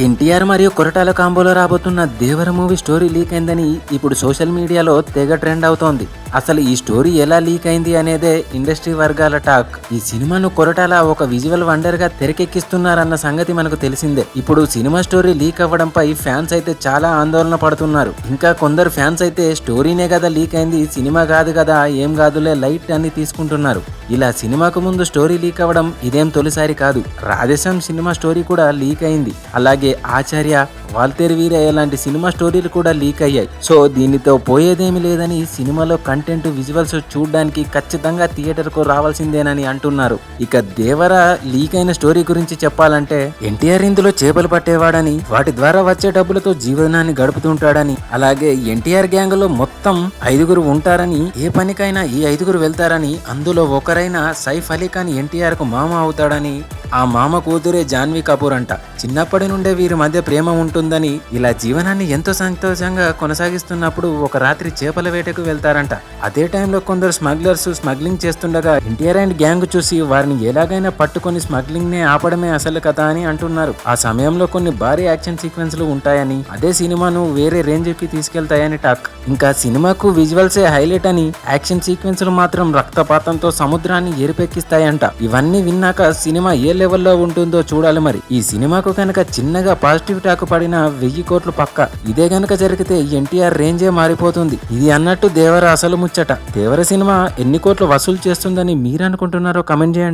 ఎన్టీఆర్ మరియు కొరటాల కాంబోలో రాబోతున్న దేవర movie story leak అయిందని ఇప్పుడు సోషల్ మీడియాలో తెగ ట్రెండ్ అవుతోంది. అసలు ఈ స్టోరీ ఎలా లీక్ అయింది అనేదే ఇండస్ట్రీ వర్గాల టాక్. ఈ సినిమాను కొరటాల ఒక విజువల్ వండర్ గా తెరకెక్కిస్తున్నారన్న సంగతి మనకు తెలిసిందే. ఇప్పుడు సినిమా స్టోరీ లీక్ అవ్వడంపై ఫ్యాన్స్ అయితే చాలా ఆందోళన పడుతున్నారు. ఇంకా కొందరు ఫ్యాన్స్ అయితే స్టోరీనే కదా లీక్ అయింది, సినిమా కాదు కదా, ఏం కాదులే లైట్ అని తీసుకుంటున్నారు. ఇలా సినిమాకు ముందు స్టోరీ లీక్ అవ్వడం ఇదేం తొలిసారి కాదు. రాధేశ్యామ్ సినిమా స్టోరీ కూడా లీక్ అయింది. అలాగే ఆచార్య, వాల్తేరు వీరయ్య లాంటి సినిమా స్టోరీలు కూడా లీక్ అయ్యాయి. సో దీనితో పోయేదేమి లేదని, సినిమాలో కంటెంట్ విజువల్స్ చూడడానికి ఖచ్చితంగా థియేటర్ కు రావాల్సిందేనని అంటున్నారు. ఇక దేవర లీక్ అయిన స్టోరీ గురించి చెప్పాలంటే, ఎన్టీఆర్ ఇందులో చేపలు పట్టేవాడని, వాటి ద్వారా వచ్చే డబ్బులతో జీవనాన్ని గడుపుతుంటాడని, అలాగే ఎన్టీఆర్ గ్యాంగ్ లో మొత్తం 5 ఉంటారని, ఏ పనికైనా ఈ 5 వెళ్తారని, అందులో ఒకరైన సైఫ్ అలీ ఖాన్ ఎన్టీఆర్ కు మామ అవుతాడని, ఆ మామ కూతురే జాన్వీ కపూర్ అంట. చిన్నప్పటి నుండే వీరి మధ్య ప్రేమ ఉంటుందని, ఇలా జీవనాన్ని ఎంతో సంతోషంగా కొనసాగిస్తున్నప్పుడు ఒక రాత్రి చేపల వేటకు వెళ్తారంట. అదే టైంలో కొందరు స్మగ్లర్స్ స్మగ్లింగ్ చేస్తుండగా ఎన్టీఆర్ అండ్ గ్యాంగ్ చూసి వారిని ఎలాగైనా పట్టుకొని స్మగ్లింగ్ నే ఆపడమే అసలు కథ అని అంటున్నారు. ఆ సమయంలో కొన్ని భారీ యాక్షన్ సీక్వెన్స్లు ఉంటాయని, అదే సినిమాను వేరే రేంజ్ కి తీసుకెళ్తాయని టాక్. ఇంకా సినిమాకు విజువల్సే హైలైట్ అని, యాక్షన్ సీక్వెన్స్లు మాత్రం రక్తపాతంతో సముద్రాన్ని ఎరిపెక్కిస్తాయంట. ఇవన్నీ విన్నాక సినిమా ఏ లెవెల్లో ఉంటుందో చూడాలి. మరి ఈ సినిమాకు కనుక చిన్నగా పాజిటివ్ టాక్ పడిన 1000 కోట్లు పక్క. ఇదే గనక జరిగితే ఎన్టీఆర్ రేంజే మారిపోతుంది. ఇది అన్నట్టు దేవర అసలు ముచ్చట. దేవర సినిమా ఎన్ని కోట్లు వసూలు చేస్తుందని మీరు అనుకుంటున్నారో కమెంట్ చేయండి.